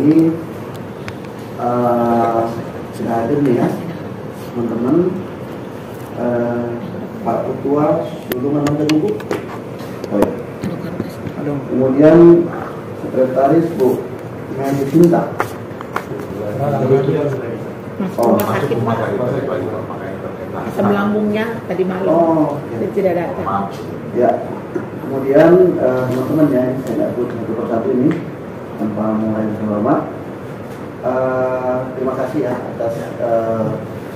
ini sudah hadir nih ya teman-teman. Pak Ketua dulu memang buku. Kemudian Sekretaris Bu Mary Sinta. Rumah sakit Pak. Asam lambungnya tadi malam tidak datang. Ya. Kemudian teman-teman ya, saya sebut satu persatu ini tanpa mulai terhormat. Terima kasih ya atas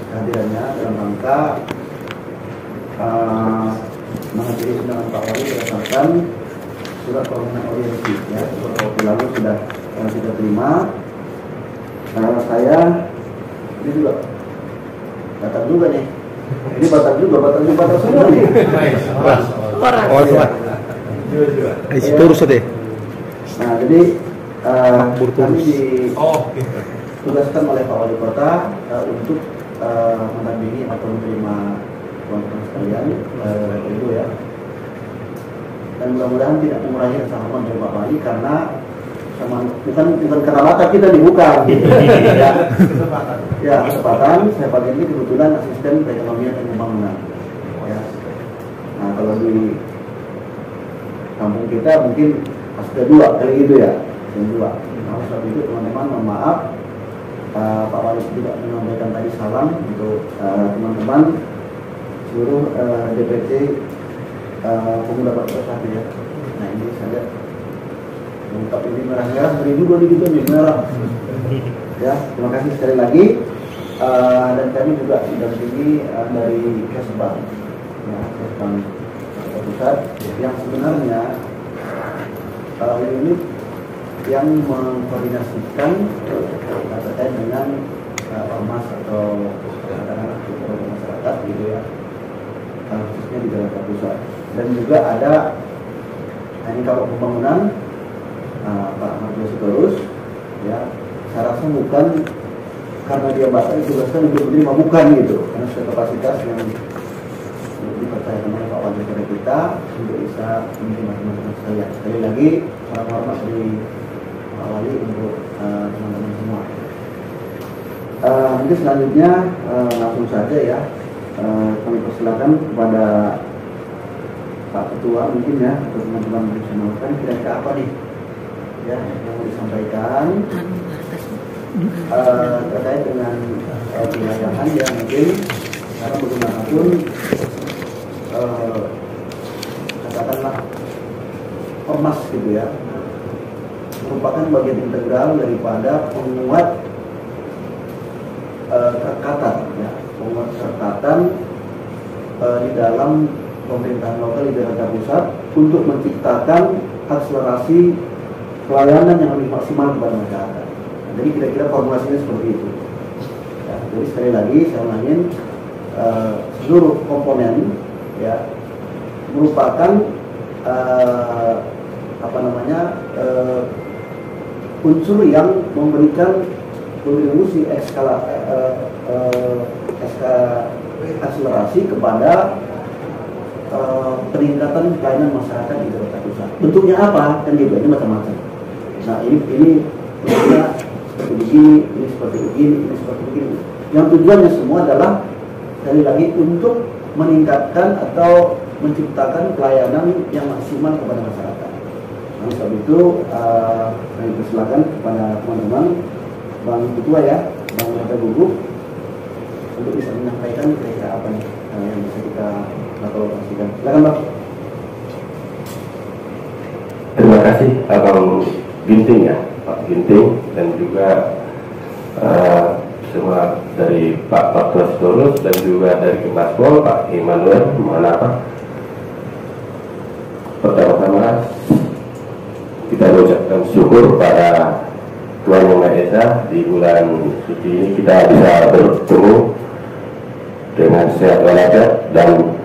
kehadirannya dalam rangka menghadiri undangan Pak Wali berdasarkan surat permohonan audiensi ya. Beberapa waktu lalu sudah kita terima. Saya ini juga batal juga nih. Ini batal semua nih. Orang. Terus deh. Nah, jadi kami ditugaskan oleh Pak Wali Kota untuk mendampingi atau menerima teman-teman sekalian itu ya. Dan mudah-mudahan tidak mengurangi rasa hormat dari Pak Wali karena bukan karena mata kita dibuka. Ya, kesempatan. Saya pagi ini kebetulan asisten perekonomian dan pembangunan. Ya. Nah, kalau di kampung kita mungkin pas kedua kali gitu ya, kedua. Nah, sebab itu teman-teman mohon maaf, Pak Wali juga menyampaikan tadi salam untuk teman-teman seluruh DPT pemuda Pak Bersatu ya. Nah ini saya lengkap ini merah-merah, beri juga nih gitu nih merah. Ya, terima kasih sekali lagi. Dan kami juga didampingi dari Kesbang, ya, Kesbang Pusat yang sebenarnya unit yang mengkoordinasikan terkait dengan ormas atau masyarakat gitu ya, khususnya di Jakarta Pusat. Dan juga ada ini Kabak Pembangunan Pak Marjo Sitorus ya. Saya rasa bukan karena dia batal ditugaskan untuk menerima, bukan gitu, karena sudah kapasitas yang dipercayakan oleh Pak Wali kepada kita untuk bisa menerima teman-teman sekalian. Sekali lagi salam hormat dari Pak Wali untuk teman-teman semua. Nanti selanjutnya langsung saja ya, kami persilakan kepada Pak Ketua mungkin ya, atau teman-teman bisa melakukan kira-kira apa nih ya yang mau disampaikan terkait dengan wilayahan ya mungkin, karena bagaimanapun katakanlah ormas gitu ya merupakan bagian integral daripada penguat kerekatan ya, penguat kerekatan di dalam pemerintahan lokal di Jakarta Pusat untuk menciptakan akselerasi pelayanan yang lebih maksimal kepada masyarakat. Nah, jadi kira-kira formulasinya seperti itu. Ya, jadi sekali lagi saya ulangin, seluruh komponen ya merupakan unsur yang memberikan kontribusi akselerasi kepada peningkatan pelayanan masyarakat di Jakarta Pusat. Bentuknya apa? Kan gitu, ini macam-macam. Nah ini bentuknya seperti begini, ini seperti begini, ini seperti begini. Yang tujuannya semua adalah sekali lagi untuk meningkatkan atau menciptakan pelayanan yang maksimal kepada masyarakat. Nah, sebab itu kami persilakan kepada teman-teman Bang Ketua ya, Bang Rata Gugup untuk bisa menyampaikan kira-kira apa nih yang bisa kita lakukan. Silakan Bang. Terima kasih Abang Ginting ya, Pak Ginting, dan juga semua dari Pak Ketua Sitorus dan juga dari Kemenpol Pak Immanuel. Mohon apa? Pertama-tama kita mengucapkan syukur pada Tuhan Yang Maha Esa, di bulan suci ini kita bisa bertemu dengan sehat walafiat, dan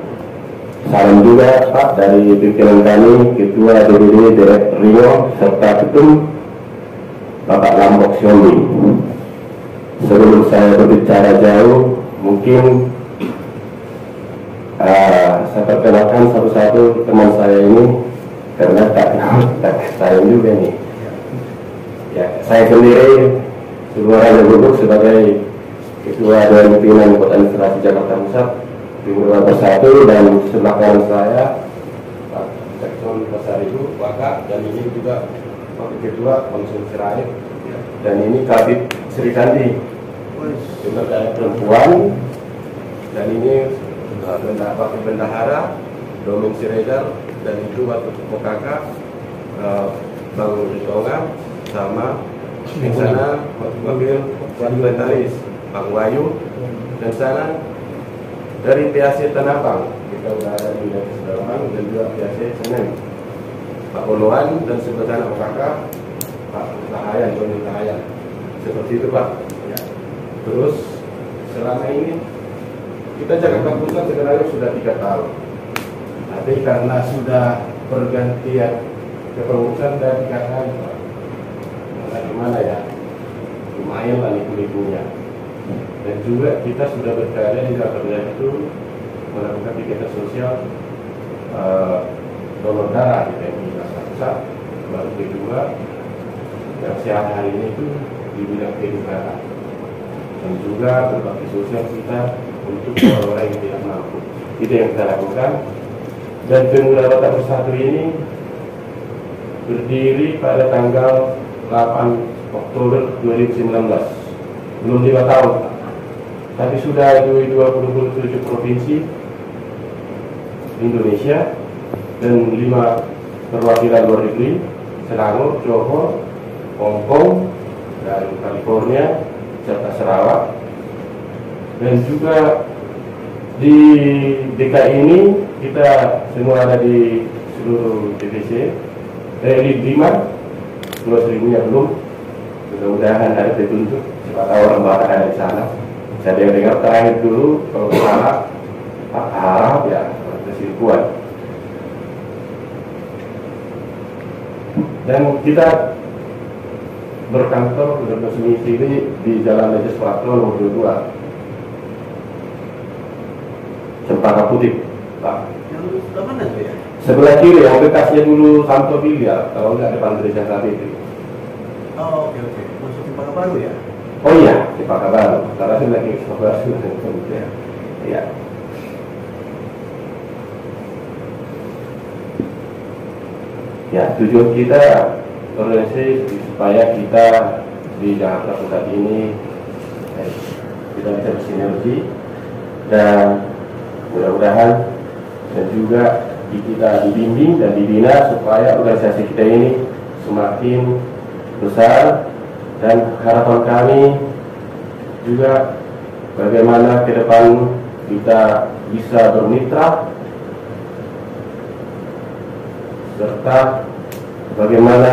salam juga Pak dari pimpinan kami, Ketua DPD Direk Rio serta Ketum Bapak Lambok Siomi. Sebelum saya berbicara jauh, mungkin saya perkenalkan satu-satu teman saya ini karena tak saya juga nih. Ya, saya sendiri Suara Gubuk sebagai Ketua Dewan Pimpinan Kota Administrasi Jakarta Pusat Timur Bersatu, dan sebelah kanan saya Pak Jackson Pasaribu Waka, dan ini juga Wakil Ketua Konsumsi Rakyat, dan ini Kabit Sri Kandi Sumber Perempuan, dan ini Wakil Bendahara Domin Siregar, dan itu Wakil Kokaka Bang Ritonga, sama di sana wakil inventaris Bang Wayu, dan sana dari PAC Tanabang kita sudah ada di Sedalaman, dan juga PAC Senen Pak Oloan, dan sebelah sana Kakak Pak Tahayan, Tony Tahayan, seperti itu Pak. Ya. Terus selama ini kita Jakarta Pusat sebenarnya sudah 3 tahun, tapi karena sudah pergantian kepengurusan dari 3 kali Pak. Gimana ya, lumayan lah liku-likunya, dan juga kita sudah berkarya di Jakarta itu melakukan kegiatan sosial donor darah di PMI Jakarta Pusat, baru kedua yang siang hari ini itu di bidang kehidupan, dan juga berbakti sosial kita untuk orang-orang yang tidak mampu. Itu yang kita lakukan, dan Pemuda Kota Bersatu ini berdiri pada tanggal 8 Oktober 2019, belum 5 tahun, tapi sudah di 27 provinsi Indonesia dan 5 perwakilan luar negeri, Selangor, Johor, Hong Kong, dan California, serta Sarawak. Dan juga di DKI ini kita semua ada di seluruh DPC, dari 12.000-nya belum. Mudah-mudahan ada petunjuk, siapa tahu orang barat ada di sana. Saya dengar terakhir dulu kalau salah Pak Harap ya, Sirkuan. Dan kita berkantor berdomisili di Jalan Lejes Prapto nomor 22, Cempaka Putih, Pak. Yang sebelah mana tuh ya? Sebelah kiri, yang bekasnya dulu Santo Biliar, kalau nggak depan gereja KBP. Oh, oke. Masuk Cempaka Baru ya? Oh iya, Cempaka Baru. Karena sebelah kiri Cempaka Baru. Iya. Ya, tujuan kita organisasi supaya kita di Jakarta Pusat ini kita bisa bersinergi, dan mudah-mudahan dan juga kita dibimbing dan dibina supaya organisasi kita ini semakin besar, dan harapan kami juga bagaimana ke depan kita bisa bermitra, serta bagaimana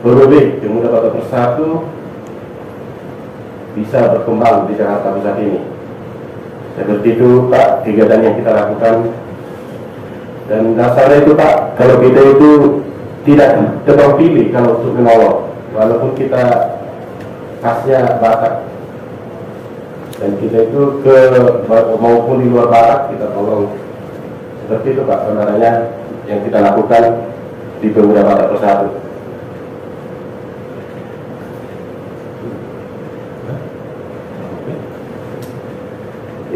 PROD Pemuda Kota Bersatu bisa berkembang di Jakarta Pusat ini. Seperti itu Pak, kegiatan yang kita lakukan. Dan dasarnya itu Pak, kalau kita itu tidak tebang pilih kalau untuk menolong, walaupun kita khasnya Batak, dan kita itu maupun di luar Batak kita tolong. Seperti itu Pak, sebenarnya yang kita lakukan di Pemuda Batak Bersatu.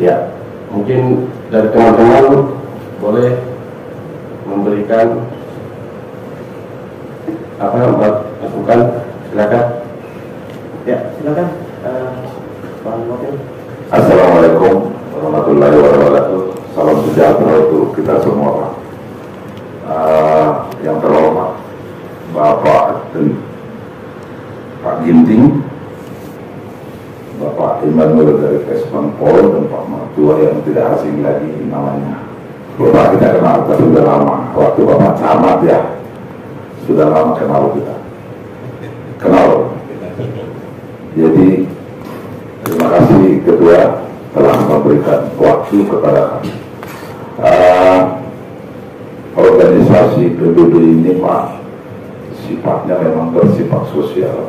Ya, mungkin dari teman-teman boleh memberikan masukan, silakan. Ya, silakan. Bang Wakil. Assalamualaikum warahmatullahi wabarakatuh. Salam sejahtera untuk kita semua Pak. Yang terhormat Bapak dan Pak Ginting, Bapak Immanuel dari Kesbang Pol, dan Pak Mertua yang tidak asing lagi namanya. Bapak kita kenal, tapi sudah lama. Waktu Bapak camat ya, sudah lama kenal kita. Kenal. Jadi terima kasih Ketua telah memberikan waktu kepada kami. Organisasi PBB ini Pak, sifatnya memang bersifat sosial,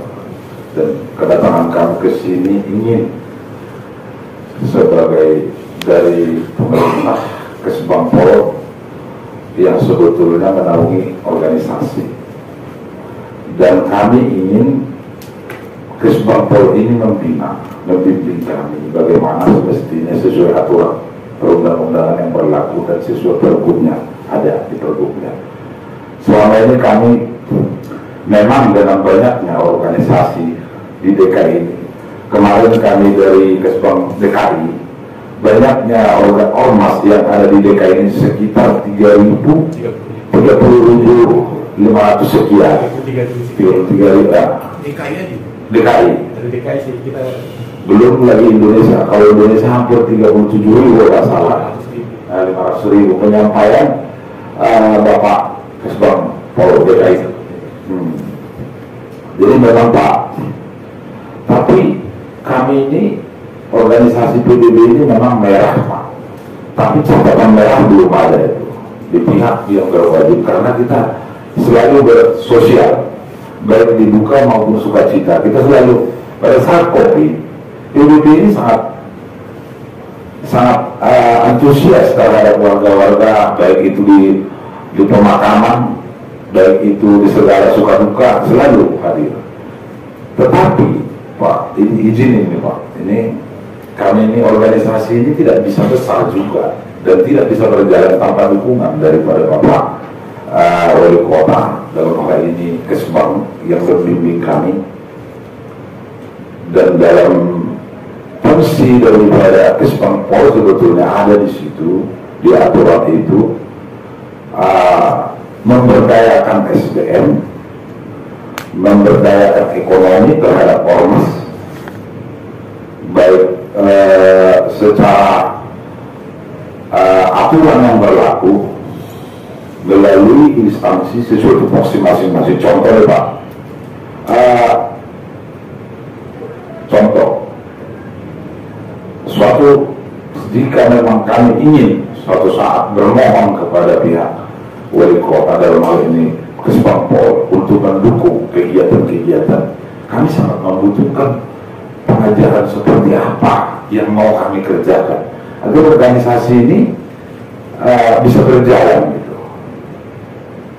dan kedatangan kami ke sini ingin sebagai dari pemerintah Kesbang Pol yang sebetulnya menaungi organisasi, dan kami ingin Kesbangpol ini membimbing kami bagaimana semestinya sesuai aturan perundang-undangan yang berlaku dan sesuai pergubnya ada di pergubnya. Selama ini kami memang dengan banyaknya organisasi di DKI ini, kemarin kami dari Kesbang DKI, banyaknya ormas yang ada di DKI ini sekitar 30.500 sekian. 3.000 DKI. DKI sih kita Belum lagi Indonesia. Kalau Indonesia hampir 37.000 nggak salah. 500.000 penyampaian Bapak Kesbang Pol DKI. Jadi memang Pak. Tapi kami ini organisasi PBB ini memang merah Pak. Tapi catatan merah belum ada itu di pihak yang berwajib karena kita selalu bersosial. Baik dibuka maupun sukacita, kita selalu pada saat COVID, PBB ini sangat antusias terhadap warga-warga, baik itu di pemakaman, baik itu di segala suka duka, selalu hadir. Tetapi Pak, ini izin ini Pak, ini kami ini organisasi ini tidak bisa besar juga dan tidak bisa berjalan tanpa dukungan daripada Bapak Wali Kota, dalam hal ini Kesbang yang membimbing kami, dan dalam fungsi daripada Kesbang Pol sebetulnya ada di situ, di aturan itu memberdayakan SDM, memberdayakan ekonomi terhadap ormas, baik secara aturan yang berlaku melalui instansi sesuai tupoksi masing-masing. Contoh ya Pak, contoh suatu jika memang kami ingin suatu saat bermohon kepada pihak wali kota dalam hal ini Kesbang Pol untuk mendukung kegiatan-kegiatan, kami sangat membutuhkan pengajaran seperti apa yang mau kami kerjakan agar organisasi ini bisa berjalan gitu.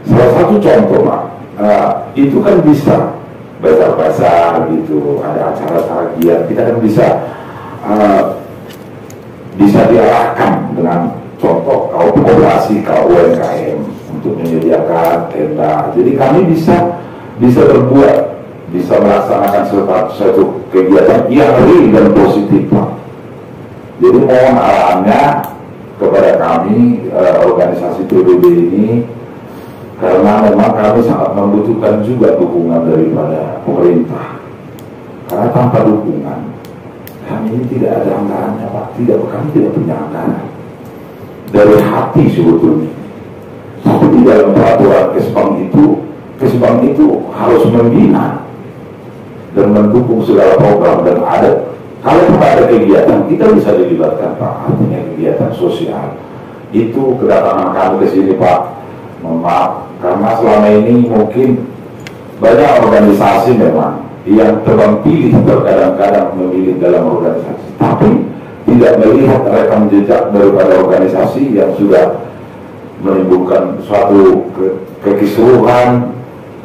Salah satu contoh Pak, itu kan bisa bazar-bazar gitu, ada acara-acara giat, kita kan bisa diarahkan dengan contoh kooperasi UMKM untuk menyediakan tenda. Jadi kami bisa berbuat, bisa melaksanakan suatu kegiatan yang real dan positif Pak. Jadi mohon arahannya kepada kami organisasi PBB ini, karena memang kami sangat membutuhkan juga dukungan daripada pemerintah. Karena tanpa dukungan kami ini tidak ada anggarannya Pak. Kami tidak punya anggaran dari hati sebetulnya. Tapi di dalam peraturan Kesbang itu harus membina dan mendukung segala program, dan ada kalau ada kegiatan kita bisa dilibatkan Pak. Artinya kegiatan sosial itu kedatangan kami ke sini Pak. Mohon maaf, karena selama ini mungkin banyak organisasi memang yang tebang pilih terkadang-kadang memilih dalam organisasi, tapi tidak melihat rekam jejak daripada organisasi yang sudah menimbulkan suatu kekisruhan.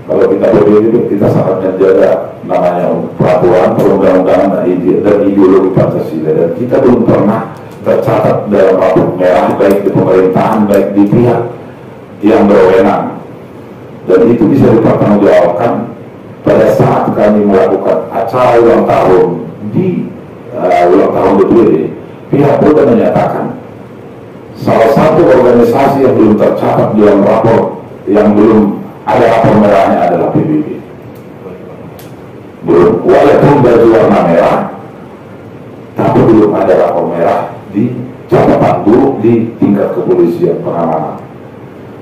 Kalau kita PBB, kita sangat menjaga namanya peraturan perundang-undangan dan ideologi Pancasila, dan kita belum pernah tercatat dalam rapor merah baik di pemerintahan baik di pihak yang berwenang, dan itu bisa dipertanggungjawabkan pada saat kami melakukan acara ulang tahun di ulang tahun DPD. Pihak Polda menyatakan salah satu organisasi yang belum tercatat dalam rapor, yang belum ada rapor merahnya adalah PBB. Belum, walaupun baju warna merah, tapi belum ada rapor merah di catatan dulu di tingkat kepolisian pengamanan.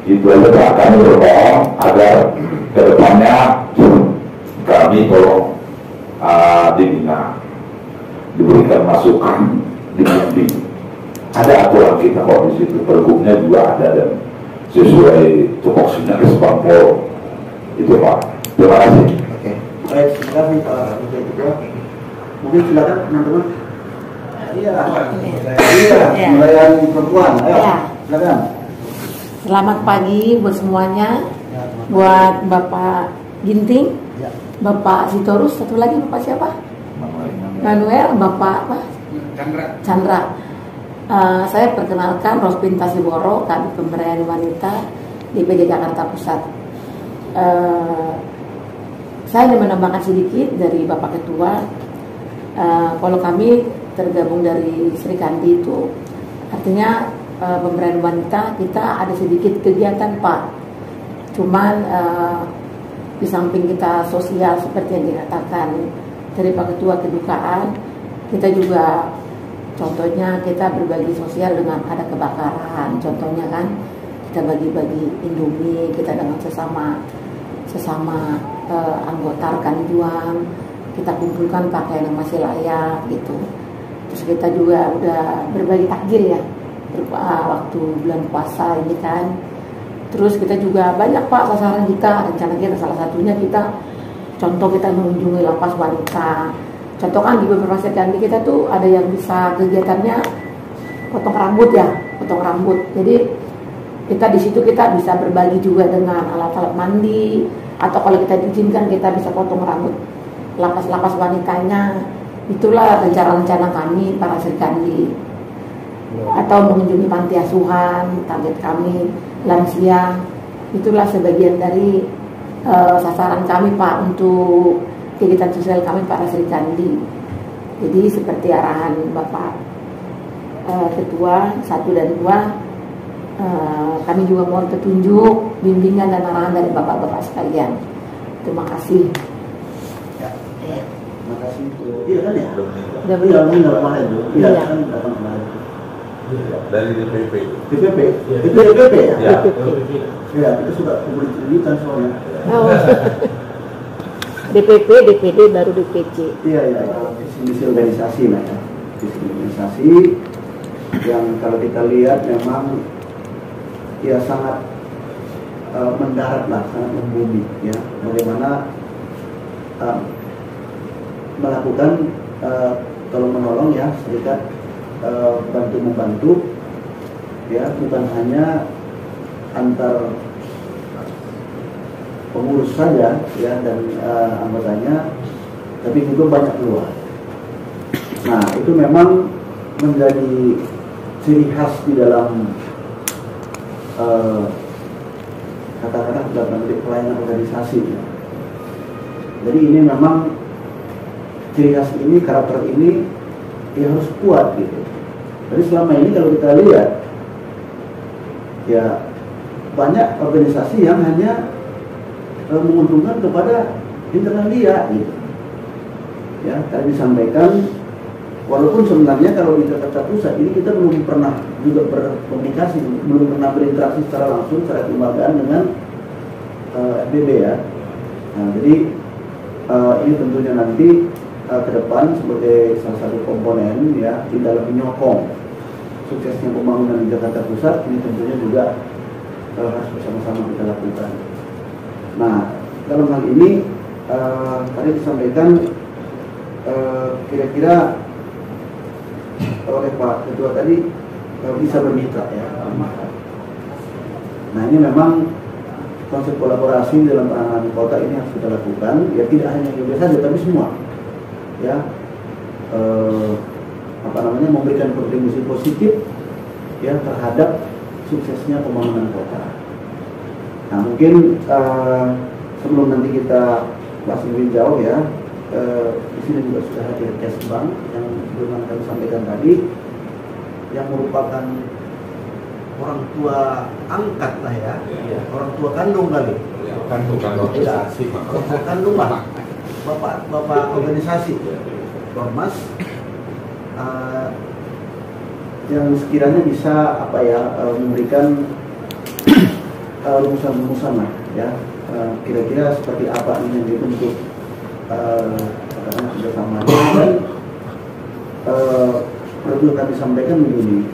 Itu aja Pak, kami bermohon agar kedepannya kami tolong dibina, diberikan masukan, dibimbing. Ada aturan kita kok di situ, pergubnya juga ada dan sesuai tupoksinya Kesbang Pol. Itu Pak. Terima kasih. Oke. Baik, silakan Pak Ketua. Mungkin silakan teman-teman. Iya. Iya. Melayani perempuan. Ayo. Silakan. Selamat pagi buat semuanya, buat Bapak Ginting, Ya. Bapak Sitorus, satu lagi Bapak siapa? Manuel, Bapak apa? Chandra. Saya perkenalkan Rospinta Siboro, Kabid Pemberdayaan Wanita DPD Jakarta Pusat. Saya ingin menambahkan sedikit dari Bapak Ketua. Kalau kami tergabung dari Sri Kandi itu, artinya pemberdayaan wanita kita ada sedikit kegiatan Pak. Cuman di samping kita sosial seperti yang dikatakan dari Pak Ketua kedukaan, kita juga contohnya kita berbagi sosial dengan ada kebakaran, contohnya kan kita bagi-bagi Indomie kita dengan sesama anggota rekan juang, kita kumpulkan pakaian yang masih layak gitu. Terus kita juga udah berbagi takjil ya waktu bulan puasa ini kan. Terus kita juga banyak Pak sasaran kita, rencana kita salah satunya kita contoh kita mengunjungi lapas wanita. Contoh kan di beberapa sekali kita tuh ada yang bisa kegiatannya potong rambut ya, potong rambut. Jadi kita di situ kita bisa berbagi juga dengan alat-alat mandi, atau kalau kita diizinkan kita bisa potong rambut lapas-lapas wanitanya. Itulah rencana-rencana kami para serikandi. Atau mengunjungi panti asuhan, target kami lansia. Itulah sebagian dari sasaran kami Pak untuk kegiatan sosial kami para serikandi. Jadi seperti arahan Bapak Ketua 1 dan 2, kami juga mohon petunjuk, bimbingan dan arahan dari Bapak-Bapak sekalian. Terima kasih. Ya. Terima kasih. Iya kan ya? Udah Iya, minggu kemarin tuh. Iya Iya. kan datang kemarin. Dari DPP. DPP? Itu DPP ya? Ya. Iya, itu sudah publik kreditan soalnya. Oh. DPP, DPD, baru DPC. Iya, iya. Visi organisasi lah ya. Visi organisasi yang kalau kita lihat memang ya sangat mendarat lah, sangat membumi ya. Bagaimana melakukan tolong menolong ya, serikat bantu membantu ya, bukan hanya antar pengurus saja ya dan anggotanya, tapi juga banyak luar. Nah itu memang menjadi ciri khas di dalam katakanlah dalam pelayanan organisasi ya. Jadi ini memang ciri khas ini, karakter ini ya harus kuat gitu. Jadi selama ini kalau kita lihat ya banyak organisasi yang hanya menguntungkan kepada internal dia gitu. Ya, tadi disampaikan walaupun sebenarnya kalau di Jakarta Pusat ini kita belum pernah juga berkomunikasi, belum pernah berinteraksi secara langsung, secara kelembagaan dengan FBB ya. Nah, jadi ini tentunya nanti ke depan sebagai salah satu komponen ya di dalam menyokong suksesnya pembangunan di Jakarta Pusat, ini tentunya juga harus bersama-sama kita lakukan. Nah, dalam hal ini tadi disampaikan kira-kira oleh Pak Ketua tadi bisa bermitra ya. Nah, ini memang konsep kolaborasi dalam penanganan kota ini harus kita lakukan ya, tidak hanya IOB saja tapi semua ya, memberikan kontribusi positif ya terhadap suksesnya pembangunan kota. Nah mungkin sebelum nanti kita bahas lebih jauh ya, di sini juga sudah hadir Kesbang yang belum kami sampaikan tadi, yang merupakan orang tua angkat lah ya, orang tua kandung kali. Kandung lah, bapak organisasi Ormas yang sekiranya bisa memberikan rumusan-rumusan lah ya, kira-kira seperti apa ini yang dibentuk kerjasama. Dan perlu kami sampaikan begini,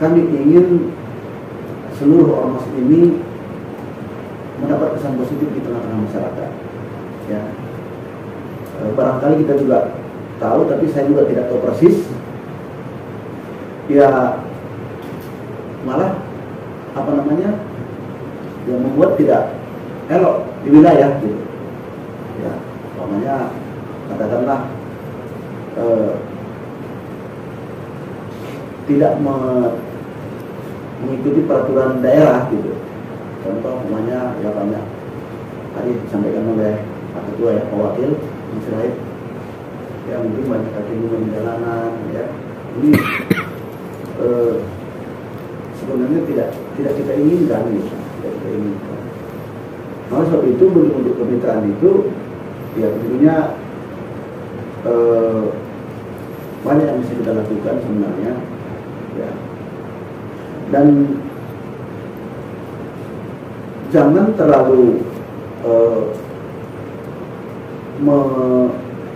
kami ingin seluruh ormas ini mendapat kesan positif di tengah-tengah masyarakat ya. Barangkali kita juga tahu, tapi saya juga tidak tahu persis ya, malah yang membuat tidak elok di wilayah gitu. Ya, namanya katakanlah tidak mengikuti peraturan daerah gitu. Contoh namanya ya banyak tadi disampaikan oleh Pak Ketua ya, Pak Wakil Israel. Ya mungkin banyak kaki gunung di jalanan ya. Ini sebenarnya tidak kita inginkan gitu. Tidak kita inginkan. Nah, sebab itu bentuk kemitraan itu ya tentunya banyak yang bisa kita lakukan sebenarnya ya. Dan jangan terlalu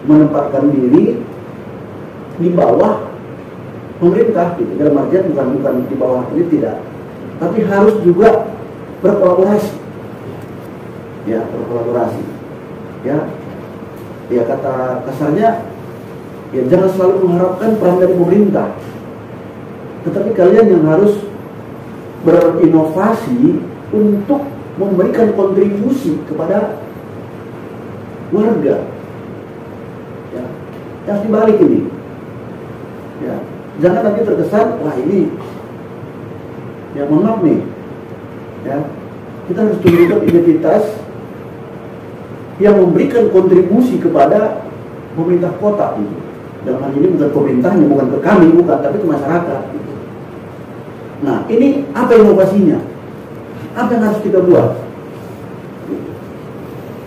menempatkan diri di bawah pemerintah gitu. Dalam artian bukan di bawah ini tidak, tapi harus juga berkolaborasi ya, berkolaborasi ya. Ya kata kasarnya ya, jangan selalu mengharapkan peran dari pemerintah, tetapi kalian yang harus berinovasi untuk memberikan kontribusi kepada warga ya. Yang dibalik ini ya, jangan nanti terkesan wah ini ya, mohon maaf nih ya, kita harus tunjukkan identitas yang memberikan kontribusi kepada pemerintah kota gitu. Dalam hal ini bukan pemerintahnya, bukan ke kami, bukan, tapi ke masyarakat gitu. Nah ini apa inovasinya, apa yang harus kita buat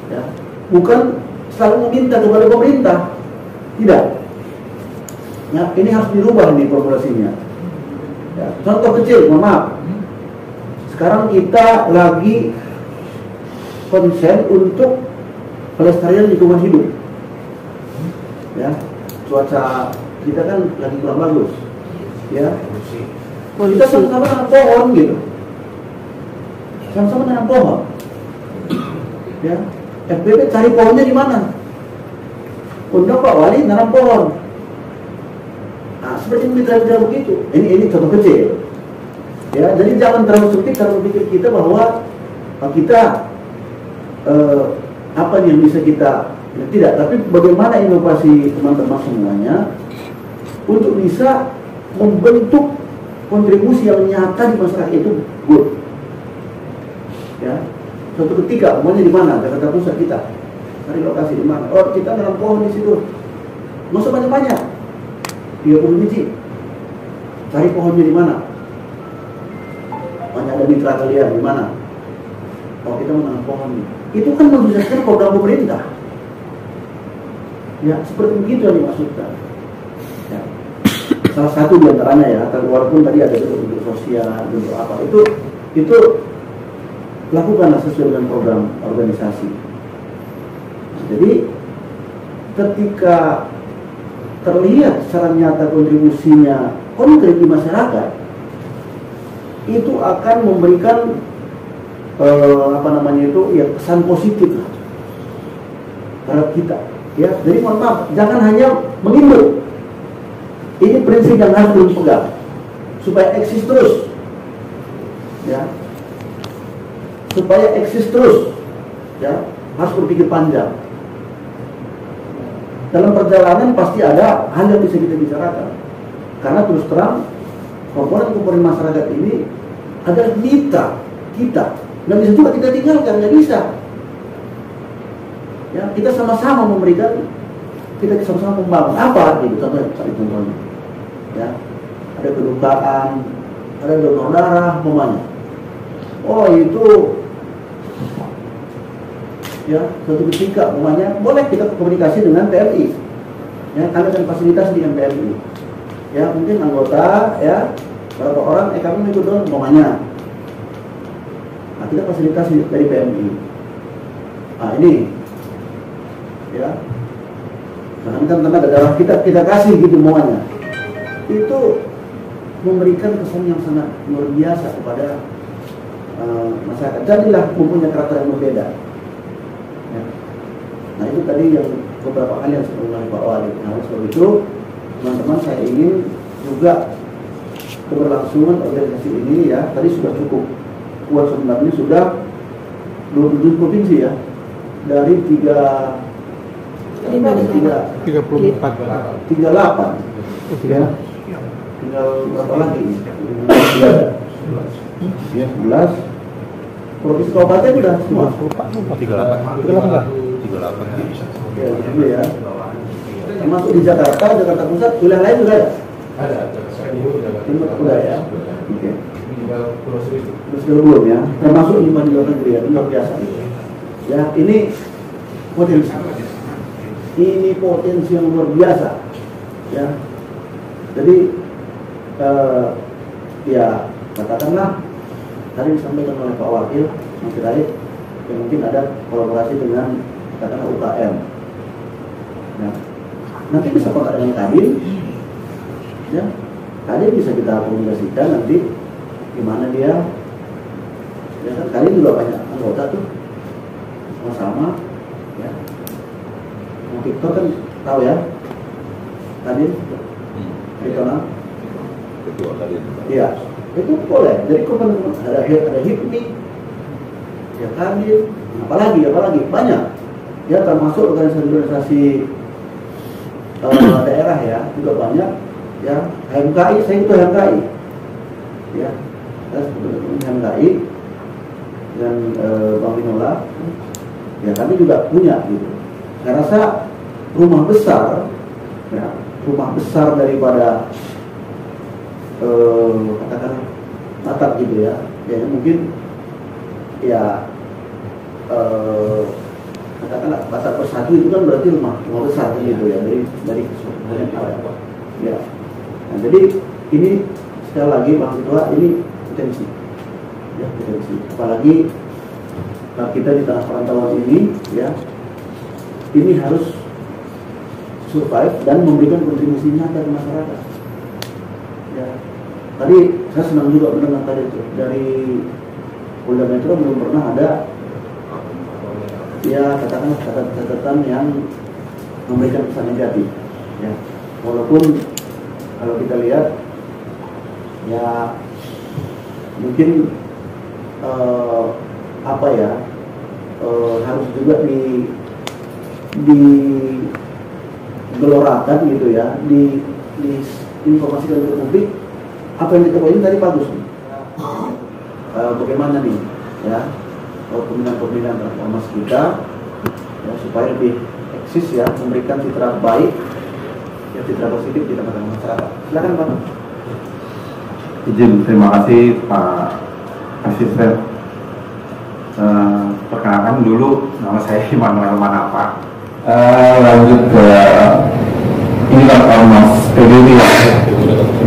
ya, bukan selalu meminta kepada pemerintah, tidak ya, ini harus dirubah nih formulasinya ya. Contoh kecil, mohon maaf, sekarang kita lagi konsen untuk pelestarian lingkungan hidup ya. Cuaca kita kan lagi kurang bagus ya, kita sama-sama nanam pohon gitu, sama-sama nanam pohon ya. FBB cari pohonnya di mana? Undang Pak Wali nanam pohon. Nah, seperti mitra-mitra begitu. Ini contoh kecil ya. Jadi jangan terlalu sempit kalau berpikir kita bahwa kita apa yang bisa kita, tidak, tapi bagaimana inovasi teman-teman semuanya untuk bisa membentuk kontribusi yang nyata di masyarakat itu good ya. Suatu ketika umpamanya di mana Jakarta Pusat, kita cari lokasi di mana, oh kita dalam pohon di situ, nggak usah banyak-banyak, 30 biji, cari pohonnya di mana, banyak ada mitra kalian di mana, oh kita menanam pohon nih. Itu kan mensukseskan program pemerintah ya, seperti begitu yang dimaksudkan ya. Salah satu diantaranya ya, walaupun tadi ada bentuk sosial, bentuk apa, itu lakukanlah sesuai dengan program organisasi. Jadi ketika terlihat secara nyata kontribusinya konkret di masyarakat, itu akan memberikan ya kesan positif lah terhadap kita ya. Jadi mohon maaf, jangan hanya mengimbau. Ini prinsip yang harus dipegang supaya eksis terus ya, supaya eksis terus ya, harus berpikir panjang. Dalam perjalanan pasti ada hal yang bisa kita bicarakan, karena terus terang komponen-komponen masyarakat ini adalah mitra kita. Nggak bisa juga kita tinggalkan, nggak bisa ya. Kita sama-sama memberikan, kita sama-sama membangun apa gitu. Contohnya ya, ada kedukaan, ada donor darah umpamanya, oh itu ya, suatu ketika umpamanya boleh kita komunikasi dengan PMI ya, kami akan fasilitasi dengan PMI ya, mungkin anggota ya, berapa orang kami ikut dong umpamanya. Nah, kita fasilitasi dari PMI. Nah ini ya, karena kan tenaga darah kita kasih gitu semuanya, itu memberikan kesan yang sangat luar biasa kepada masyarakat. Jadilah mempunyai karakter yang berbeda ya. Nah itu tadi yang beberapa hal yang sebelumnya Pak Wali. Nah sebab itu teman-teman, saya ingin juga keberlangsungan organisasi ini ya, tadi sudah cukup kuat sebenarnya sudah 27 provinsi ya, dari 38 ya, tinggal berapa lagi? 11 provinsi kabupaten sudah semua. 38 Ya, gitu ya. Termasuk di Jakarta Pusat, wilayah lain juga ada? Timur udah ya. Oke. Terus belum ya. Termasuk di luar negeri ya, luar biasa. Ya, ini potensi. Ini potensi yang luar biasa. Ya. Jadi ya katakanlah tadi disampaikan oleh Pak Wakil Mas Rait, yang mungkin ada kolaborasi dengan katakanlah UKM. Ya. Nanti bisa kontak dengan Kadin, ya, Kadin bisa kita komunikasikan nanti gimana dia, ya kan Kadin juga banyak anggota tuh, sama-sama, ya. Victor kan tahu ya, Kadin, regional, ketua Kadin. iya, itu boleh. Jadi kok ada HIPMI, ya Kadin, apalagi banyak, ya termasuk organisasi daerah ya juga banyak ya, HMKI, saya itu HMKI ya, saya HMKI dan Bang Minola ya, kami juga punya gitu. Saya rasa rumah besar ya, rumah besar daripada katakan Batak gitu ya, ya mungkin ya katakanlah Batak Persatu itu kan berarti rumah besar gitu ya, dari keseluruhan ya. Nah, jadi ini sekali lagi Bang Ketua, ini potensi ya, potensi. Apalagi kita di tanah perantauan ini ya, ini harus survive dan memberikan kontribusi nyata ke masyarakat ya. Tadi saya senang juga mendengar tadi itu dari Polda Metro belum pernah ada ya katakanlah catatan yang memberikan kesan negatif ya, walaupun kalau kita lihat ya mungkin apa ya harus juga digelorakan gitu ya, di informasikan ke publik apa yang kita poin tadi bagus bagaimana nih ya pembinaan transformasi kita ya, supaya lebih eksis ya, memberikan citra baik ya, citra positif di tengah-tengah masyarakat. Silakan Pak. Izin, terima kasih Pak Asisten. Perkenalkan dulu, nama saya Immanuel Manapa. Lanjut ke ini kan Mas PBB ya.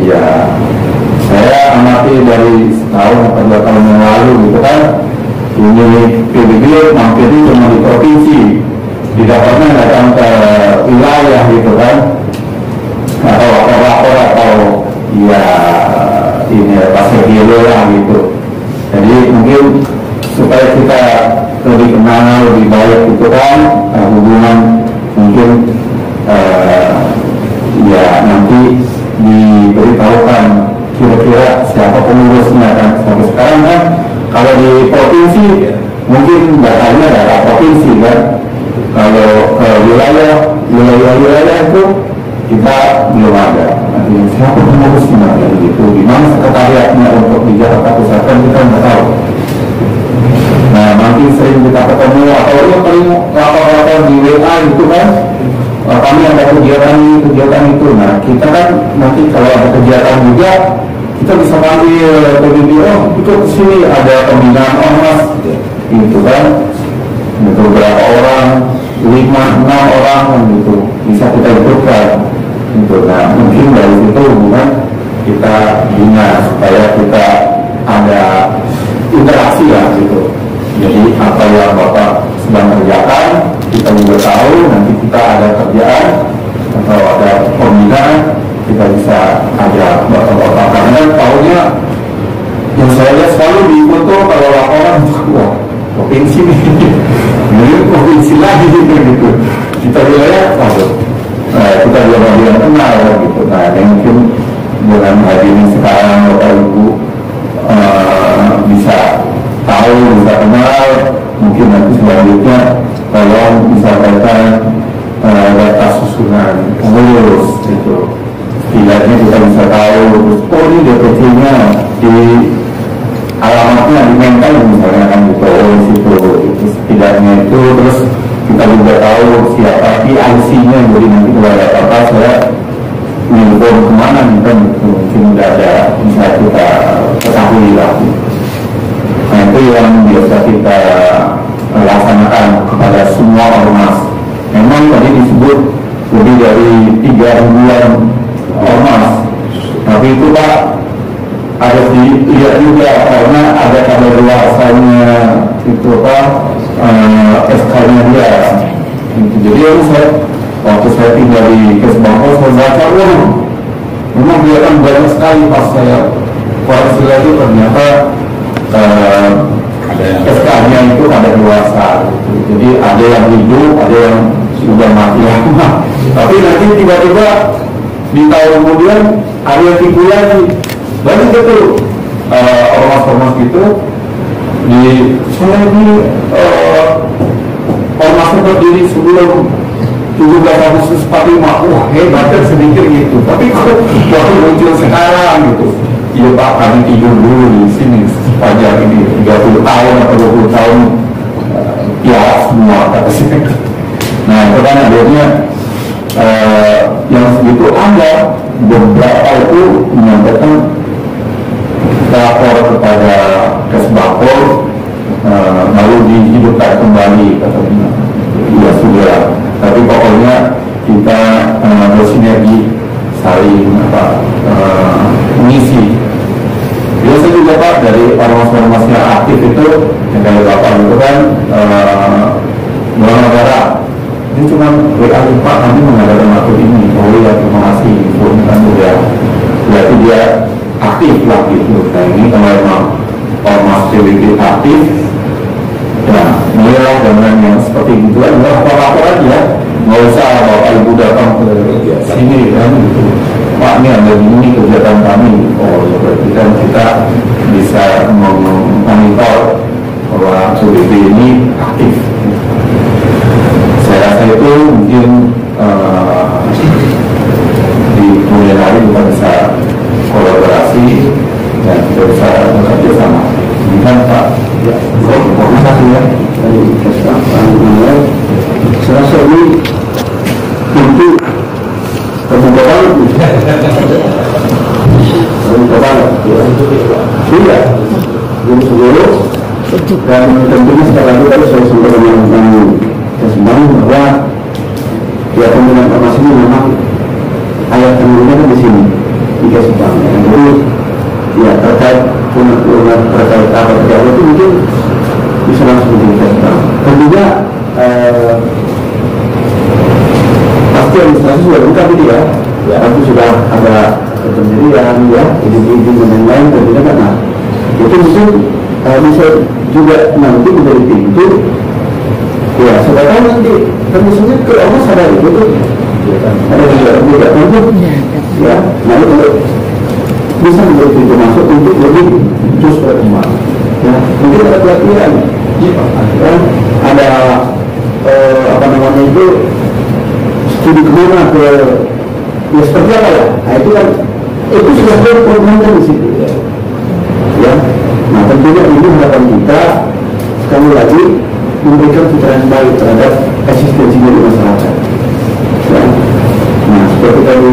Ya, saya amati dari setahun atau 2 tahun yang lalu gitu kan. Ini PBB mampirnya cuma di provinsi, di dapatnya datang ke wilayah gitu kan, atau lapor-lapor atau ya ini pasir gilo lah gitu. Jadi mungkin supaya kita lebih kenal, lebih baik gitu kan, hubungan mungkin ya nanti diberitahukan kira-kira siapa pengurusnya kan. Sampai sekarang kan kalau di provinsi mungkin datanya data provinsi kan, kalau ke wilayah itu kita belum ada. Nanti siapa pengurusnya kayak gitu, di mana sekretariatnya untuk di Jakarta Pusat kan kita nggak tahu. Nah nanti sering kita ketemu atau ya paling lapor-lapor di WA itu kan, kami ada kegiatan itu. Nah kita kan nanti kalau ada kegiatan juga kita bisa panggil PBB, oh itu kesini ada pembinaan ormas gitu kan, beberapa orang, 5-6 orang gitu bisa kita ikutkan gitu. Nah mungkin dari situ hubungan kita bina supaya kita ada interaksi lah gitu. Jadi apa yang Bapak sedang kerjakan kita juga tahu, nanti kita ada kerjaan atau ada pembinaan kita bisa ajak Bapak-Bapak, karena tahunya yang saya lihat selalu di foto kalau laporan, wah provinsi nih, ini provinsi lagi gitu. Kita wilayah, waduh, kita juga yang kenal gitu. Nah, yang mungkin dengan hari ini sekarang Bapak Ibu bisa tahu, bisa kenal, mungkin nanti selanjutnya kalau misalkan data susunan pengurus itu setidaknya kita bisa tahu, oh ini DPC-nya di alamatnya di mental misalnya kan gitu, oh situ itu setidaknya itu. Terus kita juga tahu siapa PIC-nya, jadi nanti kalau ada apa-apa saya menelpon kemana nih kan, mungkin udah ada bisa kita ketahui lah. Nah itu yang biasa kita laksanakan kepada semua ormas. Memang tadi disebut lebih dari 3.000-an ormas, tapi itu Pak harus dilihat juga karena ada kadaluarsanya itu Pak, SK-nya dia. Jadi waktu saya tinggal di Kesbangpol, saya baca, memang dia kan banyak sekali. Pas saya koreksi lagi ternyata SK-nya itu kadaluarsa. Jadi ada yang hidup, ada yang sudah mati lama. Tapi nanti tiba-tiba di tahun kemudian ada yang tipu lagi. Banyak itu ormas-ormas gitu. Saya ini ormasnya berdiri sebelum 17 Agustus 45, wah hebatnya sedikit gitu. Tapi kalau waktu muncul sekarang gitu, iya Pak, kami tidur dulu di sini sepanjang ini 30 tahun atau 20 tahun, ya semua kata saya. Nah itu kan akhirnya yang segitu ada beberapa itu menyampaikan lapor kepada Kesbangpol, lalu dihidupkan kembali katanya. Ya sudah, tapi pokoknya kita bersinergi saling mengisi. Biasa juga Pak dari ormas-ormas yang aktif itu yang kayak Bapak itu kan negara. Ini cuma WA Pak, kami mengadakan waktu ini. Oh ya terima kasih, infonya kan udah berarti dia aktif lah gitu. Nah ini kalau memang ormas PBB aktif, ya mulailah dengan yang seperti itu adalah lapor aja, nggak usah Bapak Ibu datang ke sini kan gitu. Pak ini ada ini kegiatan kami, oh ya berarti kan kita bisa memonitor bahwa PBB ini aktif. Saya rasa itu mungkin di kemudian hari kita bisa kolaborasi dan kita bisa bekerja sama. Ini kan Pak, ya, organisasi ya dari Kesbangpol. Saya rasa ini pintu terbuka banget nih. Terbuka banget. Iya. Jadi sebelum dan tentunya sekarang kita saya sudah menyampaikan Kesbangpol bahwa ya pembinaan ormas ini memang ayat tentunya di sini di Kesbangpol. Jadi ya terkait terkait apa terjadi itu mungkin bisa langsung dikatakan. Tentunya pasti administrasi sudah lengkap ini ya. Tapi sudah ada pendirian ya, izin-izin dan lain-lain tentunya kan. Nah, itu mungkin bisa juga nanti menjadi pintu. Ya, sebenarnya nanti tentunya ke ormas ada itu tuh. Ada juga tentu. Ya, nah itu bisa menjadi pintu masuk untuk lebih terus berkembang. Ya, mungkin ada pelatihan, ya, ada apa namanya itu studi kemana ke ya seperti apa ya? Nah itu kan itu sudah berkomitmen di situ. Ya, nah tentunya ini harapan kita sekali lagi memberikan citra yang baik terhadap eksistensinya di masyarakat. Ya. Nah seperti tadi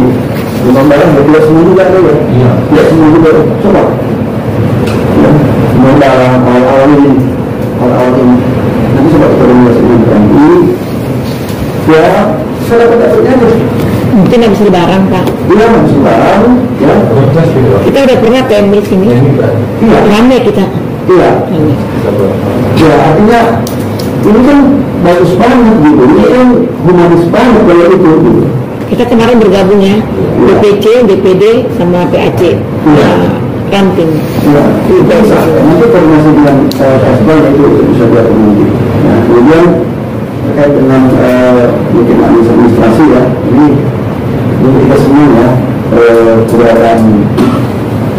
Demam darah tidak semua juga ada ya? Iya. Tidak semua juga. Coba. Ya. Demam darah awal-awal ini. Nanti coba kita lihat ini. Ya, saya dapat aja. Mungkin habis lebaran Pak. Iya, habis lebaran. Ya. Kita udah pernah PMI sini. Iya. Ramai kita. Iya. Ya, artinya ini kan bagus banget gitu. Ini kan humanis banget kalau itu gitu. Kita kemarin bergabung ya, DPC, DPD, sama PAC, ranting. Ya, itu bisa. Nanti koordinasi dengan Kesbangpol itu bisa diatur nanti. Nah, kemudian terkait dengan mungkin administrasi ya, ini kita semua ya keberadaan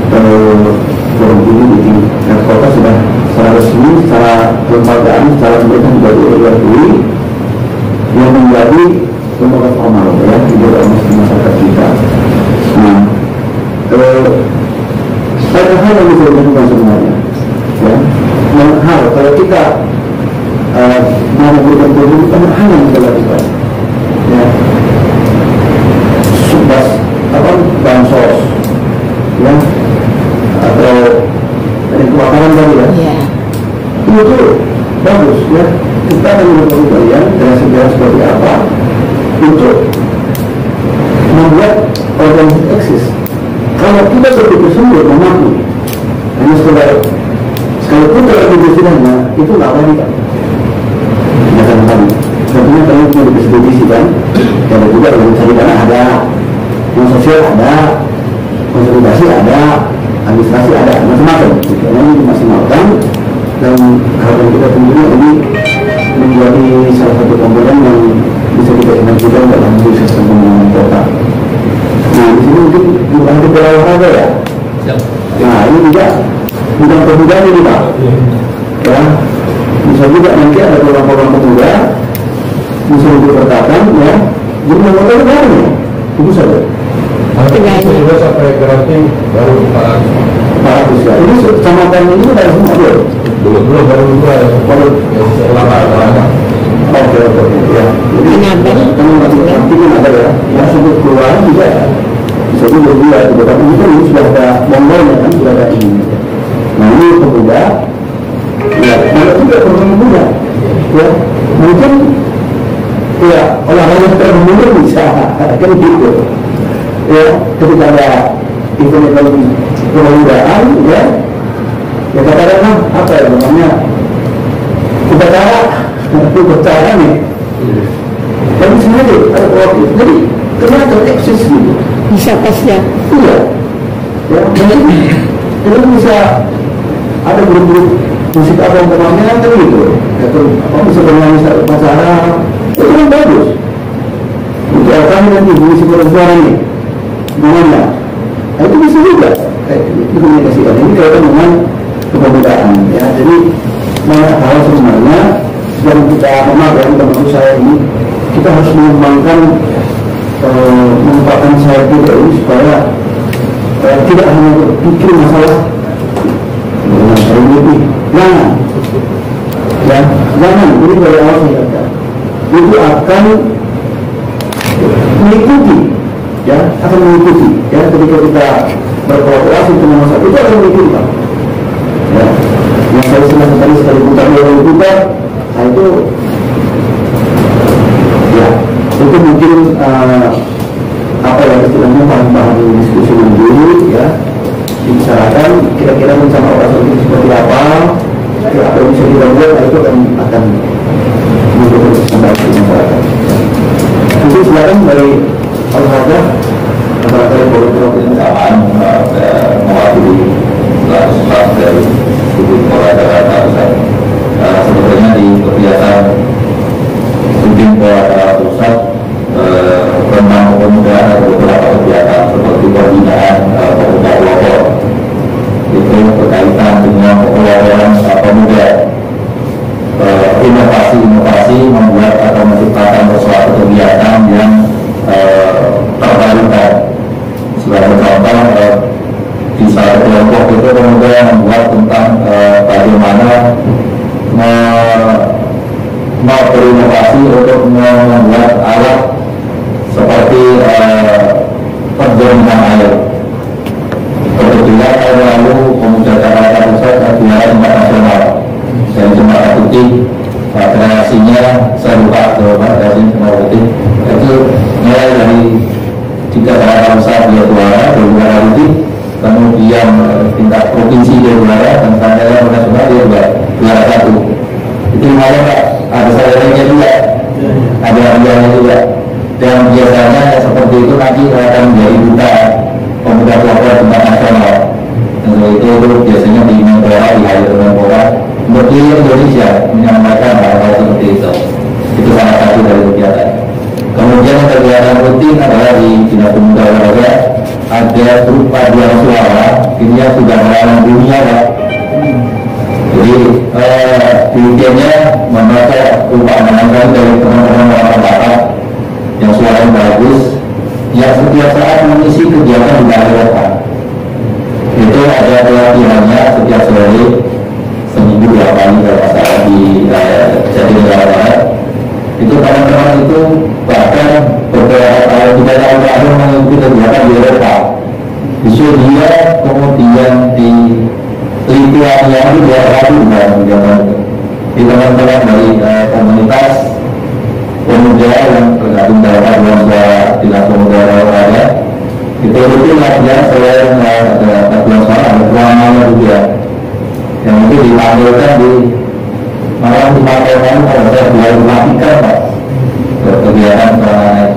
forum ini di tingkat kota sudah secara resmi, secara kelembagaan, secara pemerintah juga diakui yang menjadi lembaga formal ya di dalam masyarakat kita. Nah, banyak hal yang bisa dilakukan sebenarnya. Ya, banyak hal kalau kita mau memberikan petunjuk, banyak hal yang bisa dilakukan. Ya, subas bansos, ya, atau dari kebakaran tadi ya. Itu bagus ya. Kita akan melakukan kalian dengan segala seperti apa untuk membuat organisasi eksis. Kalau kita berpikir sendiri mengaku hanya sekalipun terorganisasinya itu nggak lagi kan? Jangan tadi. Tentunya kalian punya distribusi kan? Ada juga organisasi dana ada, yang sosial ada, konsolidasi ada, administrasi ada, macam-macam. Ini dimaksimalkan dan harapan kita tentunya ini menjadi salah satu komponen yang bisa kita implementasikan dalam sistem pembangunan kota. Nah, di sini mungkin bukan di olahraga ya. Nah, ini juga bukan pemuda ini Pak. Ya, bisa juga nanti ada program-program pemuda bisa diperkatakan ya. Jadi menurut negara ya, itu saja. Sudah sampai garansi baru 400 ya. Ini kecamatan ini sudah semua belum baru dua lama. Oke ya. Jadi teman masih kan ada ya. Yang sebut keluar juga bisa juga dua. Tapi ini sudah ada mongolnya kan, sudah ada ini. Nah ini pemuda. Ya, ada juga program pemuda. Ya, mungkin ya olahraga terpemuda bisa kan gitu. Ya, ketika ada event kepemudaan ya katakanlah apa ya namanya upacara nih tapi sengaja ada waktu jadi ternyata eksis gitu Bisa pasnya. iya ya jadi bisa ada grup-grup musik apa umpamanya kan gitu atau apa bisa bernyanyi saat upacara itu kan bagus untuk kami nanti mengisi suara nih gimana nah, itu bisa juga dikomunikasikan ini kaitan dengan kepemudaan ya jadi banyak hal sebenarnya yang kita memakai termasuk saya ini kita harus mengembangkan memanfaatkan saya kita ini supaya tidak hanya berpikir masalah saya lebih jangan ya jangan ini dari awal saya katakan itu akan mengikuti ya akan mengikuti ya ketika kita berkolaborasi dengan masyarakat itu akan mengikuti Pak ya yang saya senang tadi sekali putar nah itu ya itu mungkin apa ya istilahnya bahan-bahan diskusi dulu ya dibicarakan kira-kira bersama orang seperti apa ya apa yang bisa kita buat nah itu akan mendukung kesempatan masyarakat. Mungkin silakan dari olahraga apakah yang boleh kesamaan mewakili staff dari Sudin Polda Jakarta Pusat. Sebetulnya di kegiatan Sudin Polda Jakarta Pusat tentang kepemudaan ada beberapa kegiatan seperti pembinaan pemuda pelopor itu berkaitan dengan pelopor pemuda, inovasi membuat atau menciptakan suatu kegiatan yang terbarukan. Sebagai contoh di salah kelompok itu kemudian membuat tentang bagaimana berinovasi untuk membuat alat seperti penjaminan air. Kebetulan tahun lalu pemuda Jakarta Pusat juara tingkat nasional dan Jembatan Putih kreasinya saya lupa kreasi Jembatan Putih itu mulai dari 3 Jakarta Pusat dia juara 2 Jakarta Putih, kemudian tingkat provinsi dia juara dan sampai nasional dia juara 1. Itu lumayan Pak, ada sayangnya juga, ada hadiahnya juga. Dan biasanya seperti itu nanti akan menjadi duta pemuda pelopor tingkat nasional. Dan itu biasanya di Menpora, di hari Menpora untuk keliling Indonesia menyampaikan hal-hal seperti itu. Itu salah satu dari kegiatan. Kemudian kegiatan rutin adalah di Dinas Pemuda Olahraga ada grup paduan suara, ini sudah melawan dunia Pak. Ya, Jadi demikiannya membaca upaya menangkan dari teman-teman masyarakat yang suaranya bagus, yang setiap saat mengisi kegiatan di daerah. Itu ada pelatihannya setiap sore, seminggu 2 kali kalau salah di Jatinegara Barat. Itu teman-teman itu bahkan beberapa tahun 3 tahun terakhir mengikuti kegiatan di Eropa, di Swedia, kemudian di Lithuania, itu 2 kali di teman-teman dari komunitas pemuda yang tergabung dalam paduan suara Dinas Pemuda Olahraga. Itu latihan selain ada paduan suara, ada peruangannya juga yang itu ditampilkan di malam 5 tahun kalau saya 2003 Pak, kegiatan peruangan.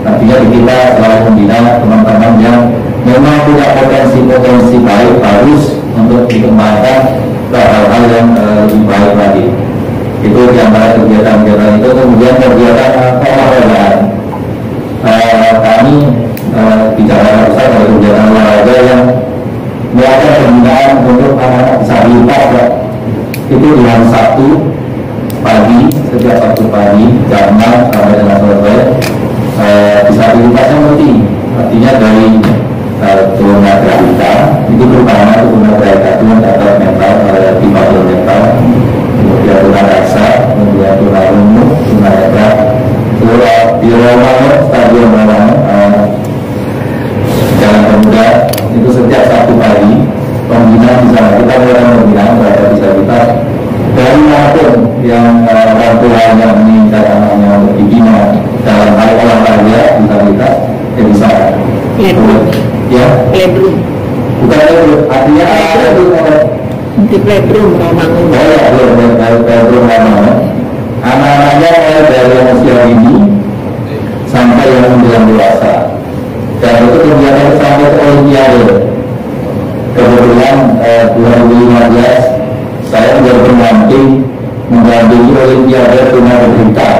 Artinya di kita selalu membina teman-teman yang memang punya potensi-potensi baik, harus untuk dikembangkan ke hal-hal yang lebih baik lagi. Itu di antara kegiatan-kegiatan itu. Kemudian kegiatan olahragaan, kami bicara besar dari kegiatan olahraga yang melakukan pembinaan untuk anak-anak disabilitas ya. Itu di hari Sabtu pagi, setiap Sabtu pagi jam 6 sampai dengan sore. Disabilitasnya multi, artinya dari tunanetra kita itu terutama tunanetra itu mencatat mental, difabel mental, kemudian tunarasa, kemudian tunarungu, tunanetra, di Romangun, Stadion Romangun, Jalan Pemuda. Itu setiap Sabtu pagi pembinaan di sana. Kita melakukan pembinaan terhadap disabilitas dari manapun yang orang tua yang menginginkan anaknya untuk dibina dalam hal olahraga disabilitas ya bisa. Ya, Playroom. bukan itu, artinya itu Di playroom Romangun. oh ya, playroom Romangun. Anak-anaknya mulai dari yang usia dini sampai yang menjelang dewasa. Dan itu kegiatan sampai ke Olimpiade. Kebetulan 2015 saya menjadi pendamping mendampingi Olimpiade Tunanetra